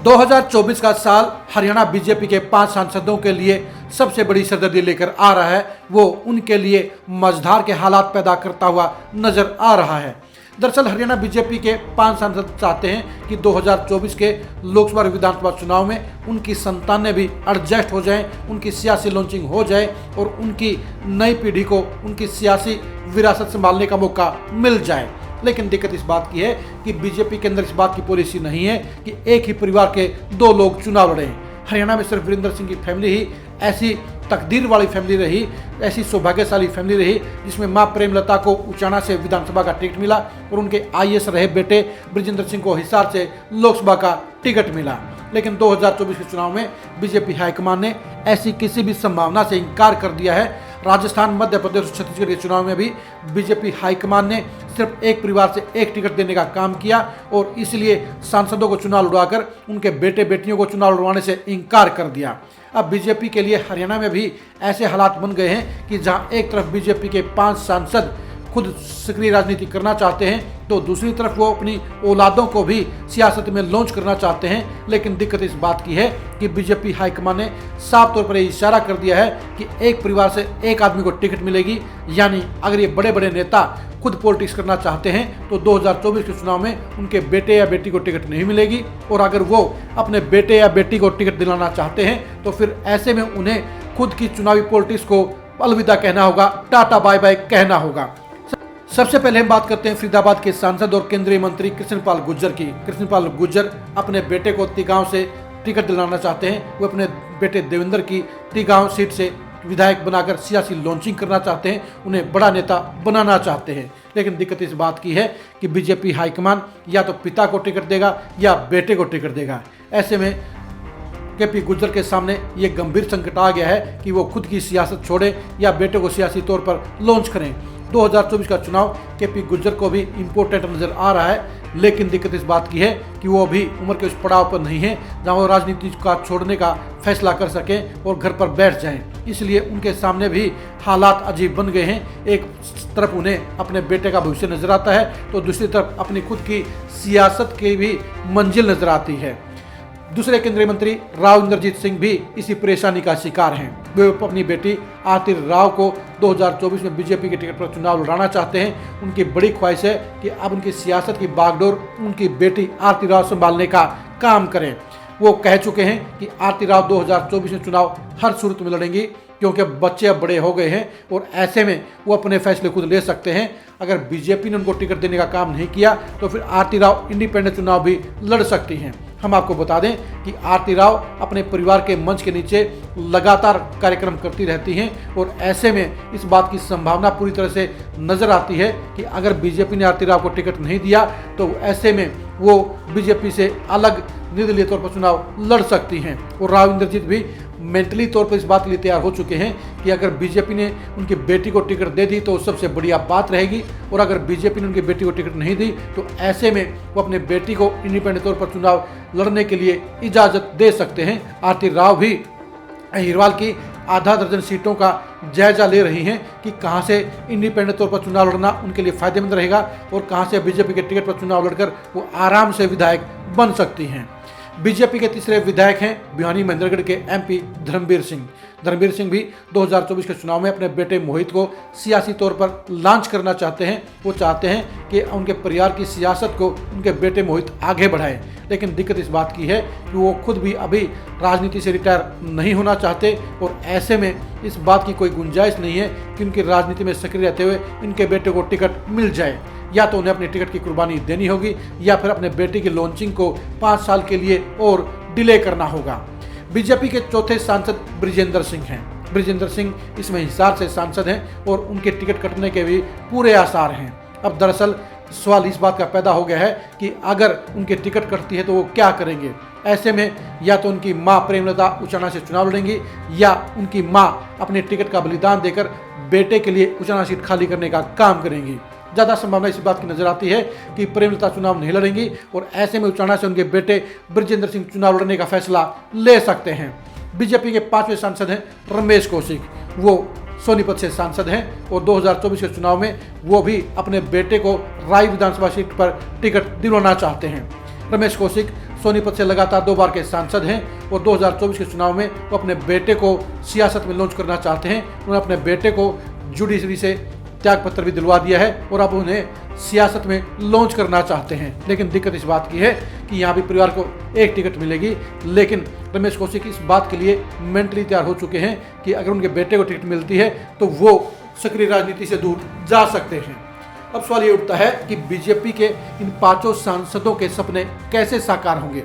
2024 का साल हरियाणा बीजेपी के 5 सांसदों के लिए सबसे बड़ी सरदर्दी लेकर आ रहा है। वो उनके लिए मझधार के हालात पैदा करता हुआ नजर आ रहा है। दरअसल हरियाणा बीजेपी के 5 सांसद चाहते हैं कि 2024 के लोकसभा और विधानसभा चुनाव में उनकी संतानें भी एडजस्ट हो जाएं, उनकी सियासी लॉन्चिंग हो जाए और उनकी नई पीढ़ी को उनकी सियासी विरासत संभालने का मौका मिल जाए। लेकिन दिक्कत इस बात की है कि बीजेपी के अंदर इस बात की पॉलिसी नहीं है कि एक ही परिवार के 2 लोग चुनाव लड़ें। हरियाणा में सिर्फ वीरेंद्र सिंह की फैमिली ही ऐसी तकदीर वाली फैमिली रही, ऐसी सौभाग्यशाली फैमिली रही जिसमें मां प्रेमलता को उचाना से विधानसभा का टिकट मिला और उनके आईएएस रहे बेटे बृजेंद्र सिंह को हिसार से लोकसभा का टिकट मिला। लेकिन 2024 के चुनाव में बीजेपी हाईकमान ने ऐसी किसी भी संभावना से इनकार कर दिया है। राजस्थान, मध्य प्रदेश और छत्तीसगढ़ के चुनाव में भी बीजेपी हाईकमान ने सिर्फ एक परिवार से एक टिकट देने का काम किया और इसलिए सांसदों को चुनाव लड़वाकर उनके बेटे बेटियों को चुनाव लड़वाने से इनकार कर दिया। अब बीजेपी के लिए हरियाणा में भी ऐसे हालात बन गए हैं कि जहां एक तरफ बीजेपी के 5 सांसद खुद सक्रिय राजनीति करना चाहते हैं तो दूसरी तरफ वो अपनी औलादों को भी सियासत में लॉन्च करना चाहते हैं। लेकिन दिक्कत इस बात की है कि बीजेपी हाईकमान ने साफ तौर पर ये इशारा कर दिया है कि एक परिवार से एक आदमी को टिकट मिलेगी। यानी अगर ये बड़े बड़े नेता खुद पॉलिटिक्स करना चाहते हैं तो 2024 के चुनाव में उनके बेटे या बेटी को टिकट नहीं मिलेगी और अगर वो अपने बेटे या बेटी को टिकट दिलाना चाहते हैं तो फिर ऐसे में उन्हें खुद की चुनावी पॉलिटिक्स को अलविदा कहना होगा, टाटा बाय बाय कहना होगा। सबसे पहले हम बात करते हैं फरीदाबाद के सांसद और केंद्रीय मंत्री कृष्णपाल गुर्जर की। कृष्णपाल गुर्जर अपने बेटे को तिगांव से टिकट दिलाना चाहते हैं। वो अपने बेटे देवेंद्र की तिगांव सीट से विधायक बनाकर सियासी लॉन्चिंग करना चाहते हैं, उन्हें बड़ा नेता बनाना चाहते हैं। लेकिन दिक्कत इस बात की है कि बीजेपी हाईकमान या तो पिता को टिकट देगा या बेटे को टिकट देगा। ऐसे में केपी गुर्जर के सामने ये गंभीर संकट आ गया है कि वो खुद की सियासत छोड़े या बेटे को सियासी तौर पर लॉन्च करें। 2024 का चुनाव केपी गुर्जर को भी इम्पोर्टेंट नजर आ रहा है। लेकिन दिक्कत इस बात की है कि वो अभी उम्र के उस पड़ाव पर नहीं है जहां वो राजनीति का छोड़ने का फैसला कर सकें और घर पर बैठ जाएं। इसलिए उनके सामने भी हालात अजीब बन गए हैं। एक तरफ उन्हें अपने बेटे का भविष्य नजर आता है तो दूसरी तरफ अपनी खुद की सियासत की भी मंजिल नजर आती है। दूसरे केंद्रीय मंत्री राव इंद्रजीत सिंह भी इसी परेशानी का शिकार हैं। वे अपनी बेटी आरती राव को 2024 में बीजेपी के टिकट पर चुनाव लड़ाना चाहते हैं। उनकी बड़ी ख्वाहिश है कि अब उनकी सियासत की बागडोर उनकी बेटी आरती राव संभालने का काम करें। वो कह चुके हैं कि आरती राव 2024 में चुनाव हर सूरत में लड़ेंगी क्योंकि बच्चे अब बड़े हो गए हैं और ऐसे में वो अपने फैसले खुद ले सकते हैं। अगर बीजेपी ने उनको टिकट देने का काम नहीं किया तो फिर आरती राव इंडिपेंडेंट चुनाव भी लड़ सकती हैं। हम आपको बता दें कि आरती राव अपने परिवार के मंच के नीचे लगातार कार्यक्रम करती रहती हैं और ऐसे में इस बात की संभावना पूरी तरह से नजर आती है कि अगर बीजेपी ने आरती राव को टिकट नहीं दिया तो ऐसे में वो बीजेपी से अलग निर्दलीय तौर पर चुनाव लड़ सकती हैं। और राव इंद्रजीत भी मेंटली तौर पर इस बात के लिए तैयार हो चुके हैं कि अगर बीजेपी ने उनकी बेटी को टिकट दे दी तो सबसे बढ़िया बात रहेगी और अगर बीजेपी ने उनकी बेटी को टिकट नहीं दी तो ऐसे में वो अपने बेटी को इंडिपेंडेंट तौर पर चुनाव लड़ने के लिए इजाज़त दे सकते हैं। आरती राव भी अहिरवाल की आधा दर्जन सीटों का जायजा ले रही हैं कि कहां से इंडिपेंडेंट तौर पर चुनाव लड़ना उनके लिए फायदेमंद रहेगा और कहां से बीजेपी के टिकट पर चुनाव लड़कर वो आराम से विधायक बन सकती हैं। बीजेपी के तीसरे विधायक हैं भिवानी महेंद्रगढ़ के एमपी धर्मवीर सिंह। धर्मवीर सिंह भी 2024 के चुनाव में अपने बेटे मोहित को सियासी तौर पर लॉन्च करना चाहते हैं। वो चाहते हैं कि उनके परिवार की सियासत को उनके बेटे मोहित आगे बढ़ाएं। लेकिन दिक्कत इस बात की है कि वो खुद भी अभी राजनीति से रिटायर नहीं होना चाहते और ऐसे में इस बात की कोई गुंजाइश नहीं है कि उनकी राजनीति में सक्रिय रहते हुए इनके बेटे को टिकट मिल जाए। या तो उन्हें अपने टिकट की कुर्बानी देनी होगी या फिर अपने बेटे की लॉन्चिंग को 5 साल के लिए और डिले करना होगा। बीजेपी के चौथे सांसद बृजेंद्र सिंह हैं। बृजेंद्र सिंह इसमें हिसार से सांसद हैं और उनके टिकट कटने के भी पूरे आसार हैं। अब दरअसल सवाल इस बात का पैदा हो गया है कि अगर उनकी टिकट कटती है तो वो क्या करेंगे। ऐसे में या तो उनकी मां प्रेमलता उचाना से चुनाव लड़ेंगी या उनकी मां अपने टिकट का बलिदान देकर बेटे के लिए उचाना सीट खाली करने का काम करेंगी। ज़्यादा संभावना इस बात की नजर आती है कि प्रेमलता चुनाव नहीं लड़ेंगी और ऐसे में उचाना से उनके बेटे बृजेंद्र सिंह चुनाव लड़ने का फैसला ले सकते हैं। बीजेपी के 5वें सांसद हैं रमेश कौशिक। वो सोनीपत से सांसद हैं और 2024 के चुनाव में वो भी अपने बेटे को राय विधानसभा सीट पर टिकट दिलवाना चाहते हैं। रमेश कौशिक सोनीपत से लगातार 2 बार के सांसद हैं और 2024 के चुनाव में वो अपने बेटे को सियासत में लॉन्च करना चाहते हैं। उन्होंने अपने बेटे को जुडिशरी से त्यागपत्र भी दिलवा दिया है और अब उन्हें सियासत में लॉन्च करना चाहते हैं। लेकिन दिक्कत इस बात की है कि यहाँ भी परिवार को एक टिकट मिलेगी, लेकिन रमेश कौशिक इस बात के लिए मेंटली तैयार हो चुके हैं कि अगर उनके बेटे को टिकट मिलती है तो वो सक्रिय राजनीति से दूर जा सकते हैं। अब सवाल ये उठता है कि बीजेपी के इन 5 सांसदों के सपने कैसे साकार होंगे।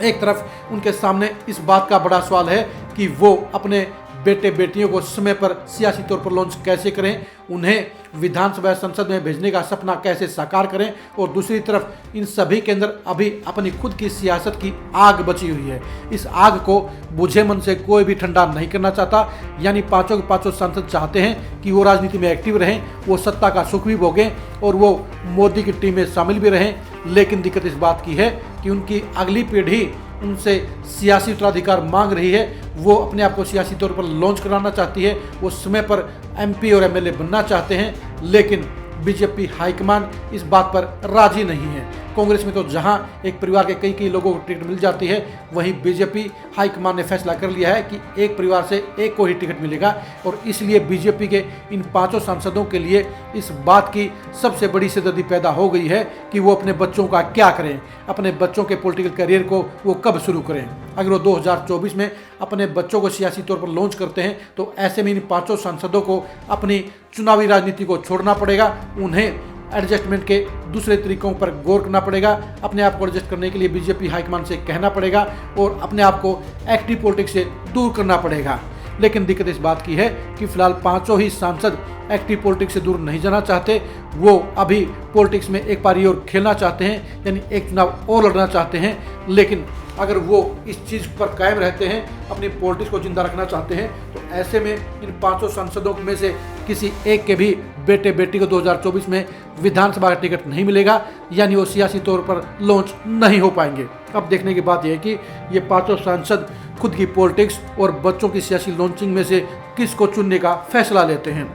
एक तरफ उनके सामने इस बात का बड़ा सवाल है कि वो अपने बेटे बेटियों को समय पर सियासी तौर पर लॉन्च कैसे करें, उन्हें विधानसभा संसद में भेजने का सपना कैसे साकार करें, और दूसरी तरफ इन सभी के अंदर अभी अपनी खुद की सियासत की आग बची हुई है। इस आग को बुझे मन से कोई भी ठंडा नहीं करना चाहता। यानी 5 के 5 सांसद चाहते हैं कि वो राजनीति में एक्टिव रहें, वो सत्ता का सुख भी भोगें और वो मोदी की टीम में शामिल भी रहें। लेकिन दिक्कत इस बात की है कि उनकी अगली पीढ़ी उनसे सियासी उत्तराधिकार मांग रही है। वो अपने आप को सियासी तौर पर लॉन्च कराना चाहती है, वो समय पर एमपी और एमएलए बनना चाहते हैं, लेकिन बीजेपी हाईकमान इस बात पर राजी नहीं है। कांग्रेस में तो जहां एक परिवार के कई लोगों को टिकट मिल जाती है, वहीं बीजेपी हाईकमान ने फैसला कर लिया है कि एक परिवार से एक को ही टिकट मिलेगा। और इसलिए बीजेपी के इन 5 सांसदों के लिए इस बात की सबसे बड़ी सिरदर्दी पैदा हो गई है कि वो अपने बच्चों का क्या करें, अपने बच्चों के पॉलिटिकल करियर को वो कब शुरू करें। अगर वो 2024 में अपने बच्चों को सियासी तौर पर लॉन्च करते हैं तो ऐसे में इन 5 सांसदों को अपनी चुनावी राजनीति को छोड़ना पड़ेगा। उन्हें एडजस्टमेंट के दूसरे तरीकों पर गौर करना पड़ेगा। अपने आप को एडजस्ट करने के लिए बीजेपी हाईकमान से कहना पड़ेगा और अपने आप को एक्टिव पॉलिटिक्स से दूर करना पड़ेगा। लेकिन दिक्कत इस बात की है कि फिलहाल 5 ही सांसद एक्टिव पॉलिटिक्स से दूर नहीं जाना चाहते। वो अभी पॉलिटिक्स में एक पारी और खेलना चाहते हैं, यानी एक चुनाव और लड़ना चाहते हैं। लेकिन अगर वो इस चीज़ पर कायम रहते हैं, अपनी पॉलिटिक्स को जिंदा रखना चाहते हैं, तो ऐसे में इन 5 सांसदों में से किसी एक के भी बेटे बेटी को 2024 में विधानसभा का टिकट नहीं मिलेगा, यानी वो सियासी तौर पर लॉन्च नहीं हो पाएंगे। अब देखने की बात यह है कि ये 5 सांसद खुद की पॉलिटिक्स और बच्चों की सियासी लॉन्चिंग में से किसको चुनने का फैसला लेते हैं।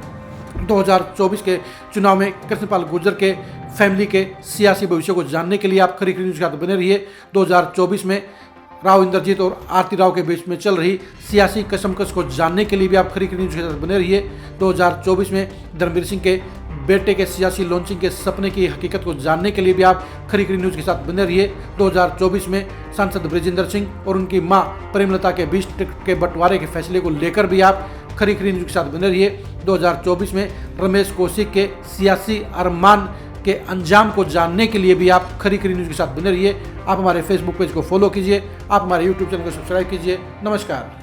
2024 के चुनाव में कृष्णपाल गुर्जर के फैमिली के सियासी भविष्य को जानने के लिए आप खरी न्यूज़ के साथ बने रहिए। 2024 में राव इंद्रजीत और आरती राव के बीच में चल रही सियासी कशमकश को जानने के लिए भी आप खरी न्यूज़ के साथ बने रहिए। 2024 में धर्मवीर सिंह के बेटे के सियासी लॉन्चिंग के सपने की हकीकत को जानने के लिए भी आप खरी न्यूज़ के साथ बने रहिए। 2024 में सांसद ब्रजेंद्र सिंह और उनकी मां प्रेमलता के बीच टिकट के बंटवारे के फैसले को लेकर भी आप खरी न्यूज़ के साथ बने रहिए। 2024 में रमेश कौशिक के सियासी अरमान के अंजाम को जानने के लिए भी आप खरी न्यूज़ के साथ बने रहिए। आप हमारे फेसबुक पेज को फॉलो कीजिए, आप हमारे यूट्यूब चैनल को सब्सक्राइब कीजिए। नमस्कार।